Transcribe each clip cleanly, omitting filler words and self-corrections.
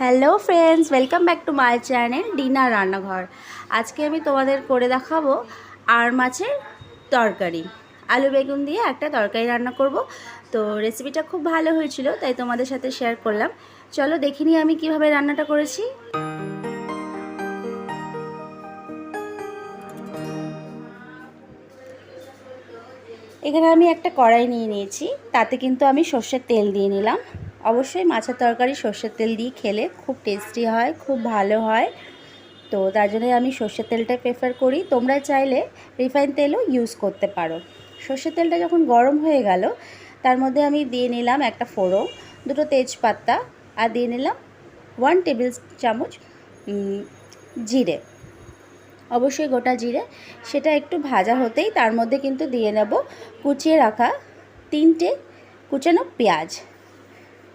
Hello friends, welcome back to my channel dinner রান্নাঘর। আজকে আমি তোমাদের করে দেখাবো আর মাছের তরকারি, আলু বেগুন দিয়ে একটা তরকারি রান্না করব। তো রেসিপিটা খুব ভালো হয়েছিল, তাই তোমাদের সাথে শেয়ার করলাম। চলো দেখিনি আমি কিভাবে রান্নাটা করেছি। এখানে আমি একটা কড়াই নিয়ে নিয়েছি, তাতে কিন্তু আমি সর্ষের তেল দিয়ে নিলাম। অবশ্যই মাছের তরকারি সর্ষের তেল দিয়ে খেলে খুব টেস্টি হয়, খুব ভালো হয়। তো তার জন্যই আমি সর্ষের তেলটা প্রেফার করি। তোমরা চাইলে রিফাইন তেলও ইউজ করতে পারো। সর্ষের তেলটা যখন গরম হয়ে গেল, তার মধ্যে আমি দিয়ে নিলাম একটা ফোড়ন, দুটো তেজপাতা, আর দিয়ে নিলাম 1 টেবিল চামচ জিরে, অবশ্যই গোটা জিরে। সেটা একটু ভাজা হতেই তার মধ্যে কিন্তু দিয়ে নেব কুচিয়ে রাখা 3টে কুচানো পেঁয়াজ।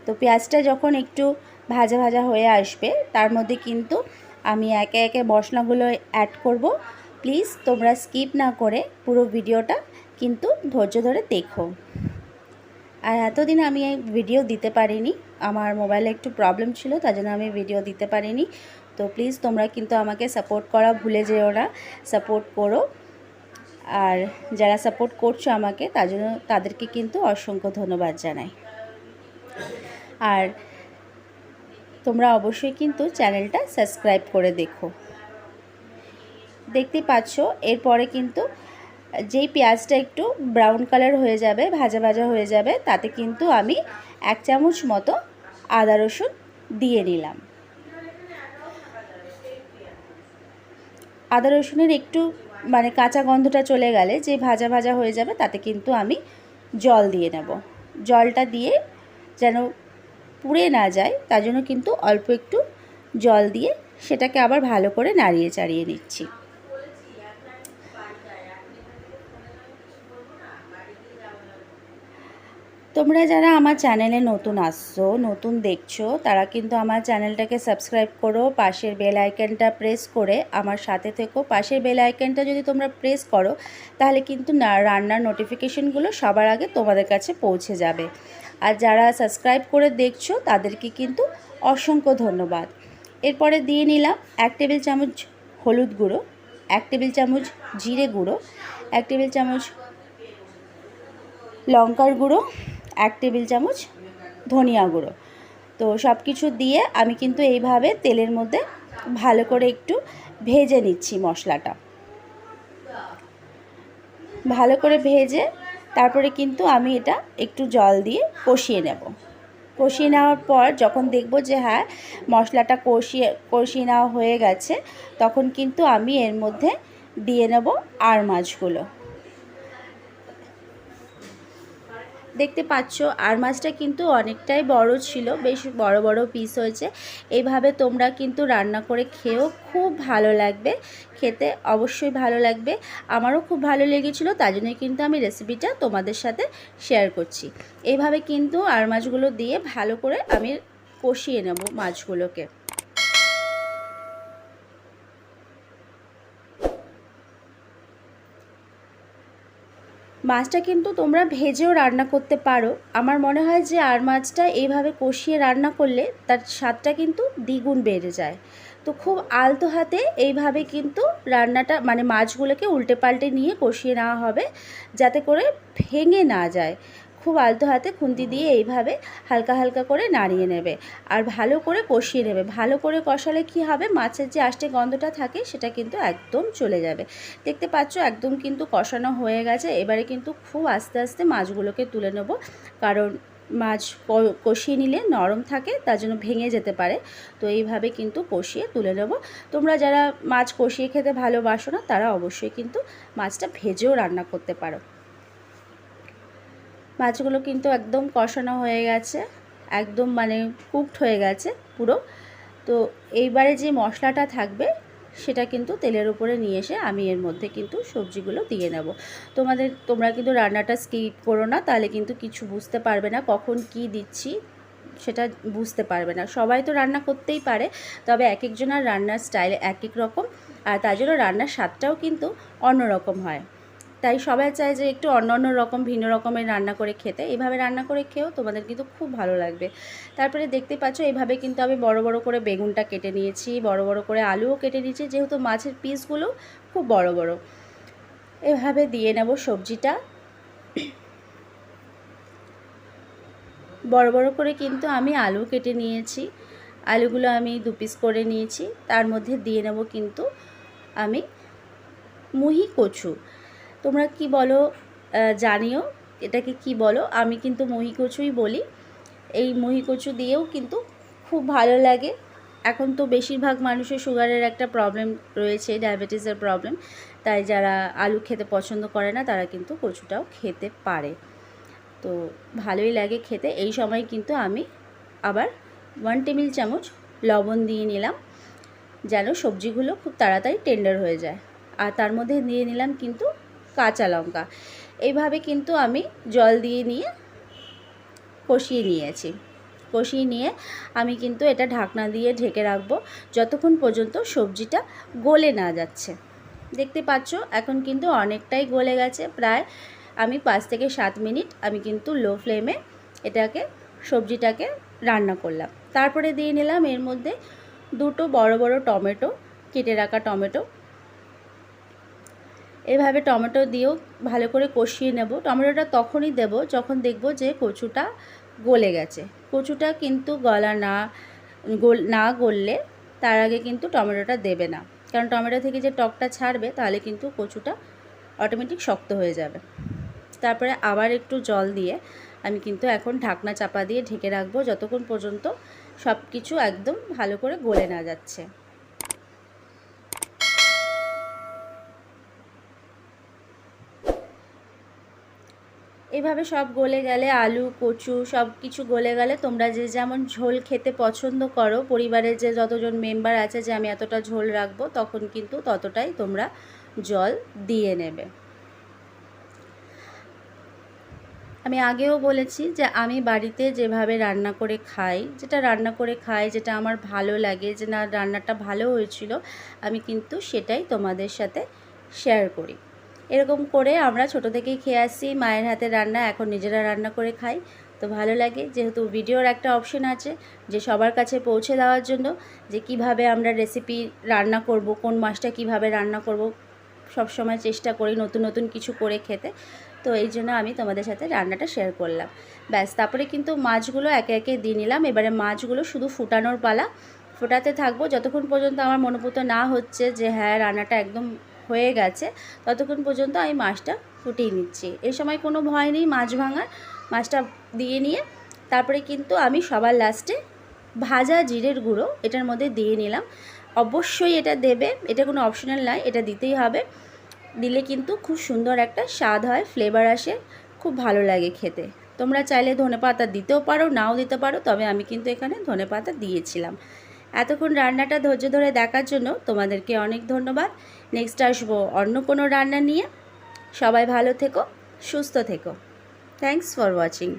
তো পেঁয়াজটা যখন একটু ভাজা ভাজা হয়ে আসবে, তার মধ্যে কিন্তু আমি একে একে মশলাগুলো অ্যাড করব। প্লিজ তোমরা স্কিপ না করে পুরো ভিডিওটা কিন্তু ধৈর্য ধরে দেখো। আর এতদিন আমি এই ভিডিও দিতে পারিনি, আমার মোবাইলে একটু প্রবলেম ছিল, তার জন্য আমি ভিডিও দিতে পারিনি। তো প্লিজ তোমরা কিন্তু আমাকে সাপোর্ট করা ভুলে যেও না, সাপোর্ট করো। আর যারা সাপোর্ট করছো আমাকে, তার জন্য তাদেরকে কিন্তু অসংখ্য ধন্যবাদ জানাই। আর তোমরা অবশ্যই কিন্তু চ্যানেলটা সাবস্ক্রাইব করে দেখো। দেখতেই পাচ্ছ, এরপরে কিন্তু যেই পেঁয়াজটা একটু ব্রাউন কালার হয়ে যাবে, ভাজা ভাজা হয়ে যাবে, তাতে কিন্তু আমি 1 চামচ মতো আদা রসুন দিয়ে নিলাম। আদা রসুনের একটু কাঁচা গন্ধটা চলে গেলে, যে ভাজা ভাজা হয়ে যাবে, তাতে কিন্তু আমি জল দিয়ে নেব। জলটা দিয়ে যেন পুড়ে না যায়, তার জন্য কিন্তু অল্প একটু জল দিয়ে সেটাকে আবার ভালো করে নাড়িয়ে চাড়িয়ে নিচ্ছি। তোমরা যারা আমার চ্যানেলে নতুন আসছো, নতুন দেখছো, তারা কিন্তু আমার চ্যানেলটাকে সাবস্ক্রাইব করো, পাশের বেল আইকনটা প্রেস করে আমার সাথে থেকো। পাশের বেল আইকনটা যদি তোমরা প্রেস করো, তাহলে কিন্তু রান্নার নোটিফিকেশনগুলো সবার আগে তোমাদের কাছে পৌঁছে যাবে। আর যারা সাবস্ক্রাইব করে দেখছো, তাদেরকে কিন্তু অসংখ্য ধন্যবাদ। এরপরে দিয়ে নিলাম 1 টেবিল চামচ হলুদ গুঁড়ো, 1 টেবিল চামচ জিরে গুঁড়ো, 1 টেবিল চামচ লঙ্কার গুঁড়ো, 1 টেবিল চামচ ধনিয়া গুঁড়ো। তো সব কিছু দিয়ে আমি কিন্তু এইভাবে তেলের মধ্যে ভালো করে একটু ভেজে নিচ্ছি মশলাটা। ভালো করে ভেজে তারপরে কিন্তু আমি এটা একটু জল দিয়ে কষিয়ে নেব। কষিয়ে নেওয়ার পর যখন দেখব যে হ্যাঁ, মশলাটা কষিয়ে নেওয়া হয়ে গেছে, তখন কিন্তু আমি এর মধ্যে দিয়ে নেব আর মাছগুলো। দেখতে পাচ্ছ, আর মাছটা কিন্তু অনেকটাই বড় ছিল, বেশ বড় বড় পিস হয়েছে। এইভাবে তোমরা কিন্তু রান্না করে খেয়েও খুব ভালো লাগবে, খেতে অবশ্যই ভালো লাগবে। আমারও খুব ভালো লেগেছিলো, তার জন্যই কিন্তু আমি রেসিপিটা তোমাদের সাথে শেয়ার করছি। এইভাবে কিন্তু আর মাছগুলো দিয়ে ভালো করে আমি কষিয়ে নেব মাছগুলোকে। মাছটা কিন্তু তোমরা ভেজেও রান্না করতে পারো। আমার মনে হয় যে আর মাছটা এইভাবে কষিয়ে রান্না করলে তার স্বাদটা কিন্তু দ্বিগুণ বেড়ে যায়। তো খুব আলতো হাতে এইভাবে কিন্তু রান্নাটা মাছগুলোকে উল্টে পাল্টে নিয়ে কষিয়ে নেওয়া হবে, যাতে করে ভেঙে না যায়। খুব আলতো হাতে খুন্তি দিয়ে এইভাবে হালকা হালকা করে নাড়িয়ে নেবে আর ভালো করে কষিয়ে নেবে। ভালো করে কষালে কি হবে, মাছের যে আষ্টে গন্ধটা থাকে সেটা কিন্তু একদম চলে যাবে। দেখতে পাচ্ছ, একদম কিন্তু কষানো হয়ে গেছে। এবারে কিন্তু খুব আস্তে আস্তে মাছগুলোকে তুলে নেব, কারণ মাছ কষিয়ে নিলে নরম থাকে, তার জন্য ভেঙে যেতে পারে। তো এইভাবে কিন্তু কষিয়ে তুলে নেব। তোমরা যারা মাছ কষিয়ে খেতে ভালোবাসো না, তারা অবশ্যই কিন্তু মাছটা ভেজেও রান্না করতে পারো। মাছগুলো কিন্তু একদম কষানো হয়ে গেছে, একদম কুকড হয়ে গেছে পুরো। তো এইবারে যে মশলাটা থাকবে, সেটা কিন্তু তেলের উপরে নিয়ে এসে আমি এর মধ্যে কিন্তু সবজিগুলো দিয়ে নেব। তোমরা কিন্তু রান্নাটা স্কিপ করো না, তাহলে কিন্তু কিছু বুঝতে পারবে না, কখন কি দিচ্ছি সেটা বুঝতে পারবে না। সবাই তো রান্না করতেই পারে, তবে এক একজনের রান্নার স্টাইল এক এক রকম, আর তার জন্য রান্নার স্বাদটাও কিন্তু অন্যরকম হয়। তাই সবাই চায় যে একটু অন্য রকম ভিন্ন রকমের রান্না করে খেতে। এইভাবে রান্না করে খেয়েও তোমাদের কিন্তু খুব ভালো লাগবে। তারপরে দেখতে পাচ্ছ এইভাবে কিন্তু আমি বড় বড় করে বেগুনটা কেটে নিয়েছি, বড় বড় করে আলুও কেটে নিয়েছি, যেহেতু মাছের পিসগুলো খুব বড় বড়। এভাবে দিয়ে নেব সবজিটা। বড় বড় করে কিন্তু আমি আলু কেটে নিয়েছি, আলুগুলো আমি 2 পিস করে নিয়েছি। তার মধ্যে দিয়ে নেব কিন্তু আমি মুহি কচু। তোমরা কি বলো জানিও, এটাকে কি বলো, আমি কিন্তু মুহি কচুই বলি। এই মুহি কচু দিয়েও কিন্তু খুব ভালো লাগে। এখন তো বেশিরভাগ মানুষের সুগারের একটা প্রবলেম রয়েছে, ডায়াবেটিসের প্রবলেম, তাই যারা আলু খেতে পছন্দ করে না তারা কিন্তু কচুটাও খেতে পারে। তো ভালোই লাগে খেতে। এই সময় কিন্তু আমি আবার 1 টেবিল চামচ লবণ দিয়ে নিলাম, যেন সবজিগুলো খুব তাড়াতাড়ি টেন্ডার হয়ে যায়। আর তার মধ্যে দিয়ে নিলাম কিন্তু কাঁচা লঙ্কা। এইভাবে কিন্তু আমি জল দিয়ে নিয়ে কষিয়ে নিয়েছি। কষিয়ে নিয়ে আমি কিন্তু এটা ঢাকনা দিয়ে ঢেকে রাখবো যতক্ষণ পর্যন্ত সবজিটা গলে না যাচ্ছে। দেখতে পাচ্ছ এখন কিন্তু অনেকটাই গলে গেছে, প্রায় আমি 5 থেকে 7 মিনিট আমি কিন্তু লো ফ্লেমে সবজিটাকে রান্না করলাম। তারপরে দিয়ে নিলাম এর মধ্যে 2টো বড় বড় টমেটো, কেটে রাখা টমেটো। এভাবে টমেটো দিয়েও ভালো করে কষিয়ে নেব। টমেটোটা তখনই দেব যখন দেখব যে কচুটা গলে গেছে। কচুটা কিন্তু না গললে তার আগে কিন্তু টমেটোটা দেবে না, কারণ টমেটো থেকে যে টকটা ছাড়বে তাহলে কিন্তু কচুটা অটোমেটিক শক্ত হয়ে যাবে। তারপরে আবার একটু জল দিয়ে আমি কিন্তু এখন ঢাকনা চাপা দিয়ে ঢেকে রাখবো যতক্ষণ পর্যন্ত সব কিছু একদম ভালো করে গলে না যাচ্ছে। এভাবে সব গলে গেলে, আলু কচু সব কিছু গলে গেলে, তোমরা যে যেমন ঝোল খেতে পছন্দ করো, পরিবারের যে যতজন মেম্বার আছে যে আমি এতটা ঝোল রাখবো, তখন কিন্তু ততটাই তোমরা জল দিয়ে নেবে। আমি আগেও বলেছি যে আমি বাড়িতে যেভাবে রান্না করে খাই, যেটা আমার ভালো লাগে, যে না রান্নাটা ভালো হয়েছিল, আমি কিন্তু সেটাই তোমাদের সাথে শেয়ার করি। এরকম করে আমরা ছোট থেকেই খেয়ে আসছি মায়ের হাতে রান্না, এখন নিজেরা রান্না করে খাই, তো ভালো লাগে। যেহেতু ভিডিওর একটা অপশন আছে যে সবার কাছে পৌঁছে দেওয়ার জন্য, যে কিভাবে আমরা রেসিপি রান্না করব, কোন মাছটা কিভাবে রান্না করব, সব সময় চেষ্টা করি নতুন নতুন কিছু করে খেতে। তো এই জন্য আমি তোমাদের সাথে রান্নাটা শেয়ার করলাম। ব্যাস, তারপরে কিন্তু মাছগুলো একে একে দিয়ে নিলাম। এবারে মাছগুলো শুধু ফুটানোর পালা, ফোটাতে থাকবো যতক্ষণ পর্যন্ত আমার মনোভূত না হচ্ছে যে হ্যাঁ রান্নাটা একদম হয়ে গেছে, ততক্ষণ পর্যন্ত আমি মাছটা ফুটিয়ে নিচ্ছি। এই সময় কোনো ভয় নেই মাছ ভাঙার। মাছটা দিয়ে নিয়ে তারপরে কিন্তু আমি সবার লাস্টে ভাজা জিরের গুঁড়ো এটার মধ্যে দিয়ে নিলাম। অবশ্যই এটা দেবে, এটা কোনো অপশনাল নয়, এটা দিতেই হবে। দিলে কিন্তু খুব সুন্দর একটা স্বাদ হয়, ফ্লেভার আসে, খুব ভালো লাগে খেতে। তোমরা চাইলে ধনেপাতা দিতেও পারো, নাও দিতে পারো, তবে আমি কিন্তু এখানে ধনেপাতা দিয়েছিলাম। এতক্ষণ রান্নাটা ধৈর্য ধরে দেখার জন্য তোমাদেরকে অনেক ধন্যবাদ। নেক্সট আসবো অন্য কোনো রান্না নিয়ে। সবাই ভালো থেকো, সুস্থ থেকো। Thanks for watching.